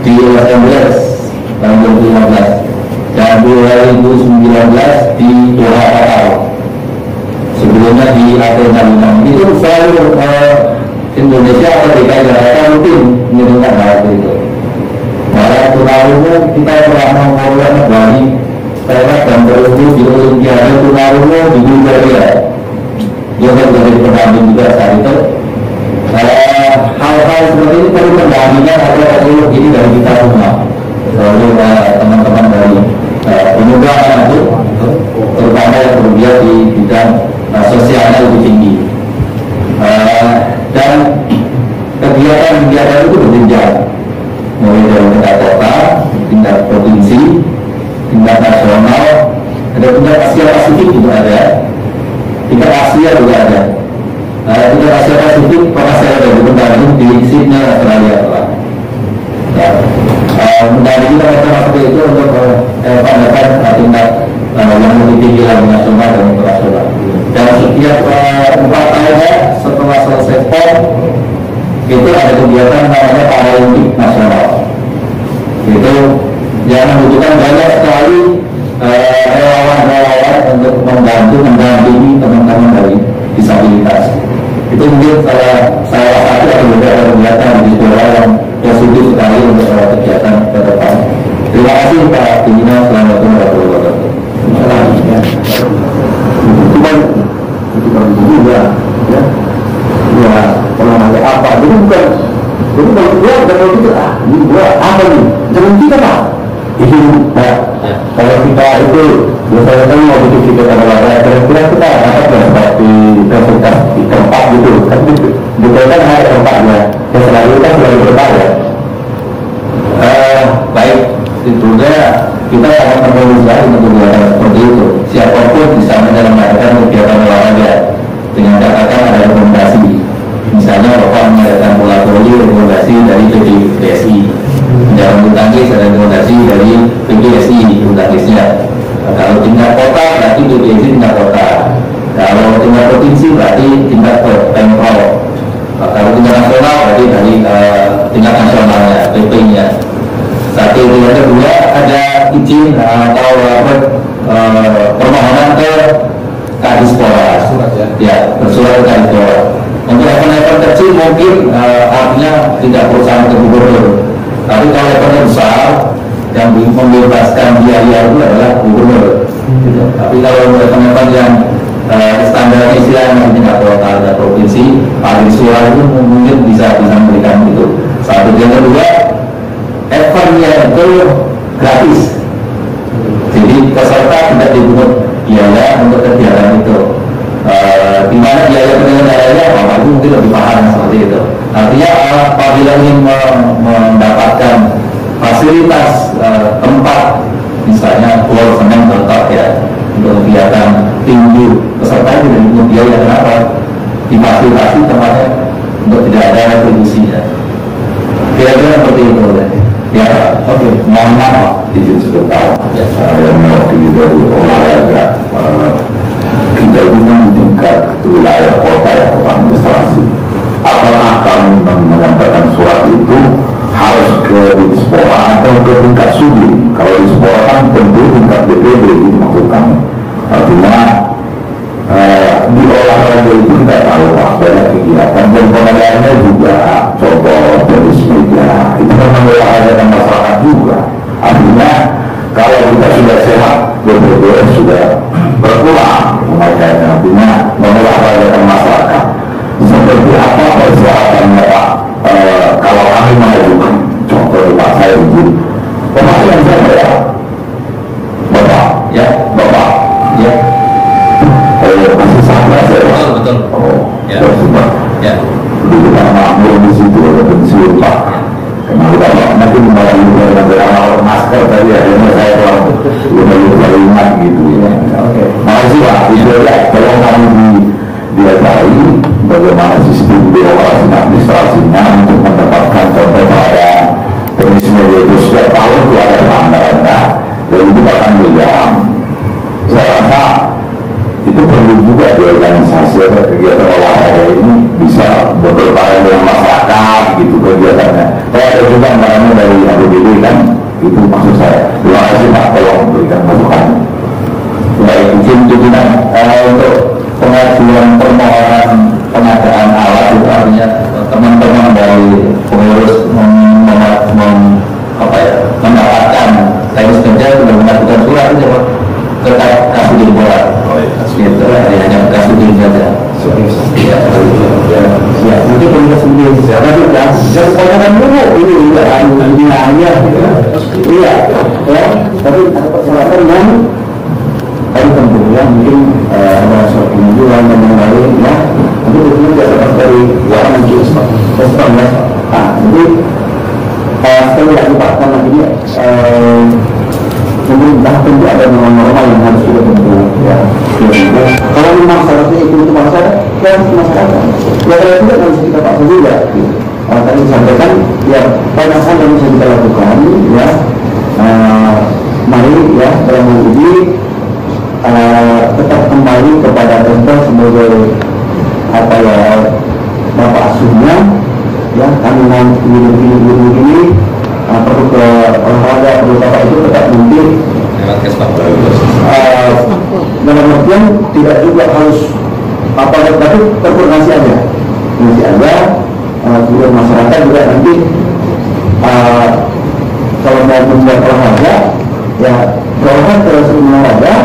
di Los Angeles tahun 2015. Dan 2019 di Doha, Qatar. Sebelumnya di Athena itu selalu Indonesia atau DKI Jakarta rutin mengirimkan hal itu. Malah tunarungu kita pernah mengelola dari perak dan perunggu di Olimpiade tunarungu di Bulgaria. Dia kan menjadi pendamping juga saat itu. Hal-hal seperti ini perlu pendampingan atau perlu ini dari kita semua. Selalu teman-teman dari pemuda itu, terutama yang bergerak di bidang sosialnya lebih tinggi. Dan kegiatan-kegiatan itu berjenjang, mulai dari tingkat kota, tingkat provinsi, tingkat nasional, ada tingkat Asia Pasifik juga ada, tingkat Asia juga ada. Tingkat Asia Pasifik pernah saya ada bergabung di Sydney, Australia telah. Mendampingi teman-teman seperti itu untuk mendapat tingkat yang lebih tinggi lagi nasional dan internasional. Dan setiap 4 tahun setelah selesai PON itu ada kegiatan namanya Paralimpik Nasional. Itu yang membutuhkan banyak sekali relawan-relawan untuk mendampingi teman-teman dari disabilitas. Itu mungkin salah satu atau beberapa kegiatan di sekolah yang positif sekali untuk kegiatan ke depan. Terima kasih Pak Pimpinan, selamat warahmatullahi wabarakatuh. Bukan juga, ya. Ya, olahraga apa? Itu bukan. Itu kalau gua kita, ini gua apa nih? Jangan kita Pak. Itu, kalau kita itu biasanya kan mau bikin kegiatan olahraga, kira-kira kita dapat ya seperti fasilitas di tempat gitu. Tapi bukan kan ada tempatnya. Yang selalu kan selalu berubah ya. Baik, tentunya kita sangat mengusaha untuk kegiatan seperti itu. Siapapun bisa menyelenggarakan kegiatan olahraga dengan catatan ada rekomendasi. Misalnya Bapak mengadakan bola voli, rekomendasi dari PBSI. Menjalan bulu tangkis ada rekomendasi dari PBSI bulu tangkisnya. Kalau tingkat kota berarti PBSI tingkat kota. Kalau tingkat provinsi berarti tingkat Pemprov. Kalau tingkat nasional berarti dari tingkat nasionalnya, PP-nya. Satu yang kedua ada izin atau permohonan ke Kadispora, ya bersurat ke Kadispora untuk level kecil mungkin artinya tidak perusahaan ke gubernur, tapi kalau levelnya besar yang membebaskan biaya itu adalah gubernur gitu. Tapi kalau level-level yang standar istilahnya tingkat kota dan provinsi, paling suara itu mungkin bisa memberikan itu. Satu. Yang kedua, eventnya itu gratis, jadi peserta tidak dipungut biaya untuk kegiatan itu. Di mana biaya penyelenggaranya, maka itu mungkin lebih mahal seperti itu. Artinya apabila ingin mendapatkan fasilitas tempat, misalnya floor senang contoh ya, untuk kegiatan tinggi peserta tidak dipungut biaya. Kenapa? Difasilitasi tempatnya untuk tidak ada retribusinya. Kira-kira seperti itu ya. Oke, mohon maaf izin sebentar. Saya mewakili dari olahraga. Kita ini tingkat wilayah kota ya, kota administrasi. Apakah kami menyampaikan surat itu harus ke Dispora atau ke tingkat Sudi? Kalau Dispora kan tentu tingkat DPD itu maksud kami. Artinya di olahraga itu kita tahu banyak kegiatan dan pengadaannya juga contoh tenis meja itu memang olahraga masyarakat juga. Artinya kalau kita sudah sehat, BPDS sudah berkurang pemakaiannya, artinya mengolahragakan masyarakat. Seperti apa persyaratannya Pak? Kalau kami mengajukan contoh di Pak saya izin pemakaian saya Bapak ya masih sama saya betul. Ya sudah ya dulu kita makmur di situ ada pensiun Pak. Kenapa nanti kembali dengan beramal masker tadi akhirnya saya kurang lupa ingat gitu ya. Oke. Makasih Pak. Itu ya. Tolong kami diajari bagaimana sistem birokrasi administrasinya untuk mendapatkan contoh pada tenis media itu setiap tahun itu ada pelanggarannya dan itu akan berjalan. Saya rasa itu perlu juga di organisasi atau kegiatan olahraga ini bisa berkaitan dengan masyarakat gitu kegiatannya. Saya ada juga namanya dari APBD kan, itu maksud saya. Terima kasih Pak, tolong berikan masukan. Baik, izin pimpinan untuk pengajuan permohonan pengadaan alat itu artinya teman-teman dari pengurus mendapatkan tenis meja sudah mengajukan surat itu Pak ke Kasudin bola. Itu hanya Kasudin saja. Ya, mungkin pemerintah sendiri siapa juga. Sekolahkan dulu ini juga hanya iya, ya. Tapi ada persyaratan yang tadi tentunya mungkin ada suatu tujuan dan yang lain ya. Tapi tentunya tidak dapat dari warna respon ya. Nah, jadi sekali lagi Pak, karena ini pemerintah tentu ada norma-norma yang harus kita tempuh ya. Kalau memang seharusnya itu untuk masyarakat, ya harus masyarakat. Ya kalau tidak harus kita paksa juga. Tadi disampaikan ya banyak hal yang bisa kita lakukan ya. Mari ya dalam hal ini tetap kembali kepada contoh sebagai apa ya bapak asuhnya ya kami mau begini perlu ke olahraga perlu apa itu tetap mungkin dalam artian tidak juga harus apa tapi terkoordinasi aja kemudian masyarakat juga nanti kalau mau membuat olahraga ya berolahraga terus olahraga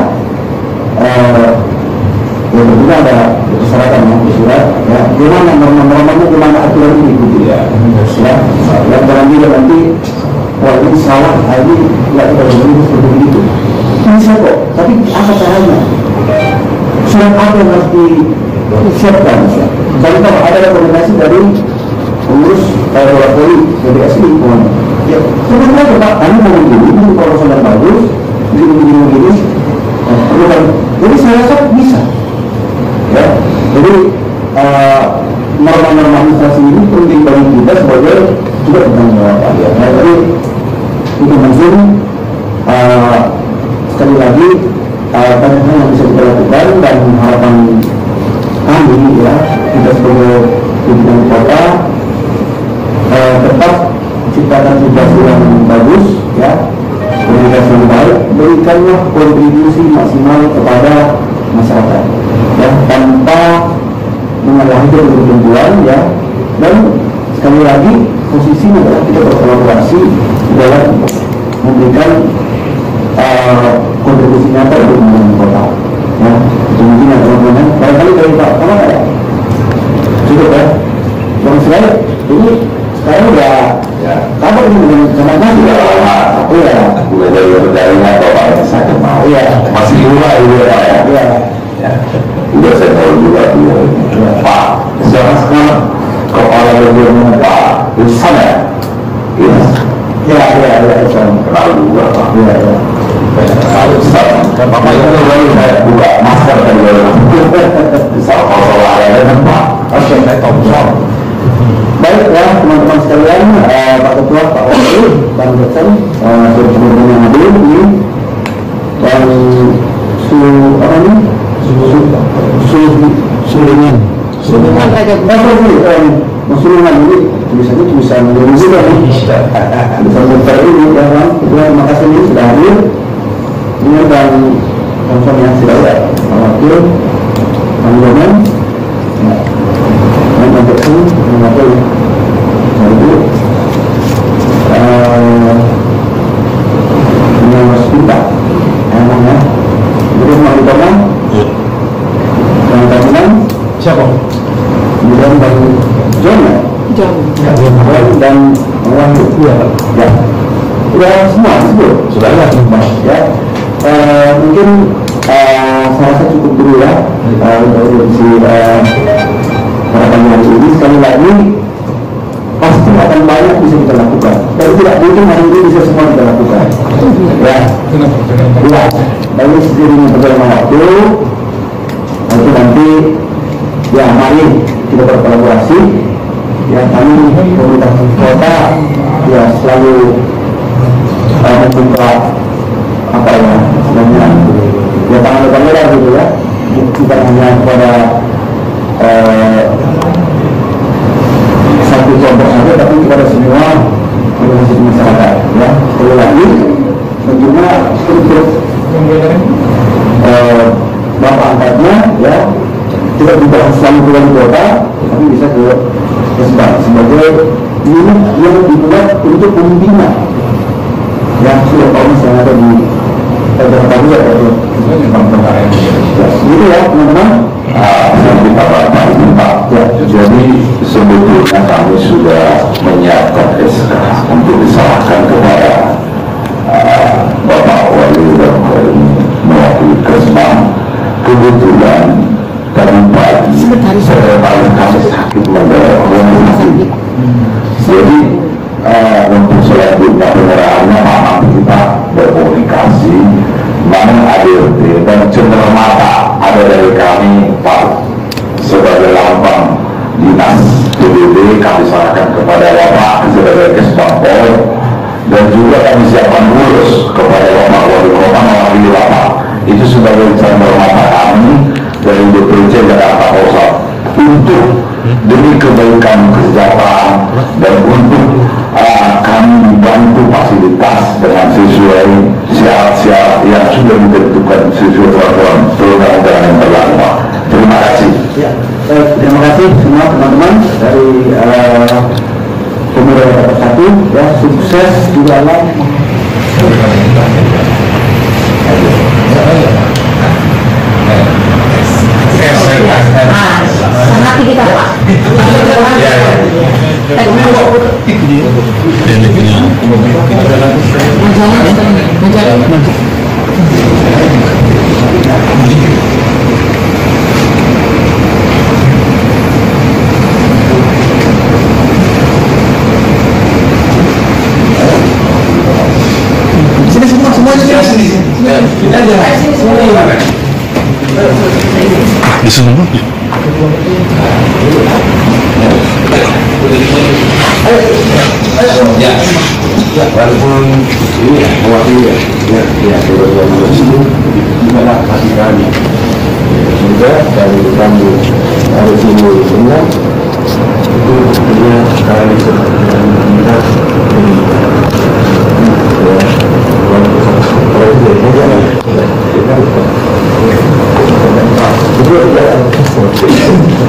ya tentunya ada persyaratan yang surat ya gimana norma-normanya gimana aturan ini gitu ya ya jangan juga nanti wah ini salah ini nggak kita begini seperti itu bisa kok tapi apa caranya surat apa yang harus disiapkan tapi kalau ada rekomendasi dari pengurus bola voli BPS ini ya sebenarnya Pak kami mau begini ini proposal yang bagus begini jadi saya rasa bisa ya jadi norma-norma administrasi ini penting bagi kita sebagai juga bertanggung jawab ya. Nah, jadi itu mungkin sekali lagi banyak hal yang bisa kita lakukan dan harapan kami ya kita sebagai pimpinan kota tetap ciptakan situasi yang bagus ya komunikasi yang baik berikanlah kontribusi maksimal kepada masyarakat ya tanpa mengalah itu ketentuan ya. Dan sekali lagi posisinya adalah kita berkolaborasi dalam memberikan kontribusi nyata untuk pembangunan kota. Ya, mungkin ada teman-teman. Barangkali dari Pak Kamal ya, cukup ya. Bang Selain, ini sekarang udah kabar ini dengan teman-teman sudah lama. Iya. Udah dari atau Pak saya mau. Iya. Masih dua itu ya. Iya. Ya. Udah saya tahu juga dia. Pak, sekarang kepala bagian Pak Usan ya. Iya. Iya. Kenal juga Pak. Iya. Bapak itu lalu saya buka masker dari dalam. Soal ada kan Pak. Oke, saya tahu soal. Baik ya teman-teman sekalian, Pak Ketua, Pak Wakil, Bang Jackson, sebelumnya yang hadir ini dan Sulaiman ini tulisan Indonesia kan? Tulisan dokter ini ya Bang. Terima kasih ini sudah hadir. Ini Bang Thompson yang sudah ada, Pak Wakil, Bang Jackson. Bang Jackson, terima kasih. Itu ini harus pintar emangnya. Jadi mau ditolong Bang Tamunan siapa? Kemudian Bang John ya? John dan Bang Wahyu ya. Sudah semua disebut? Sudah ya. Mungkin saya rasa cukup dulu ya untuk si pada pagi hari ini. Sekali lagi pasti akan banyak bisa kita lakukan. Tapi tidak mungkin hari ini bisa semua kita lakukan. Ya, bagi seiring berjalannya waktu, nanti ya mari kita berkolaborasi. Ya kami pemerintah kota ya selalu membuka apa ya sebenarnya ya tangan-tangan gitu ya, bukan hanya kepada satu contoh saja, tapi kepada semua organisasi masyarakat ya. Sekali lagi bagaimana untuk bapak angkatnya ya tidak juga selalu keluar di kota, tapi bisa ke Kesbang sebagai unit yang dibuat untuk pembina yang sudah tahun yang ada di Jakarta Pusat atau gitu ya teman-teman. Jadi sebetulnya kami sudah menyiapkan SK untuk diserahkan kepada Bapak Wali dan mewakili Kesbang. Kebetulan tadi pagi sekretaris kami sakit mendadak. Jadi untuk selanjutnya penyerahannya memang kita berkomunikasi mana ADRT dan cenderamata ada dari kami Pak sebagai lambang dinas PBB kami serahkan kepada Bapak sebagai Kesbang Pol, dan juga kami siapkan urus kepada Bapak Wali Kota mewakili Bapak itu sebagai cenderamata kami dari DPC Jakarta Pusat untuk demi kebaikan kesejahteraan dan untuk kami dibantu fasilitas dengan sesuai syarat-syarat yang sudah ditentukan sesuai peraturan perundang-undangan yang berlaku. Terima kasih. Ya, terima kasih semua teman-teman dari Pemuda Jakarta 1 ya, sukses di dalam sangat kita Pak. Sini semuanya sini. Kita aja. Di sana. Ya, walaupun ini mewakili ya, dua-duanya sini gimana hati kami juga dari kami dari sini benar itu dia sekarang itu kita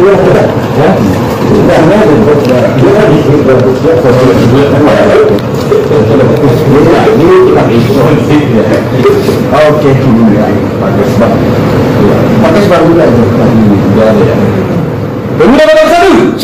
ya, Oke, bagus banget. Pakai baru juga itu. Pemuda nomor 1,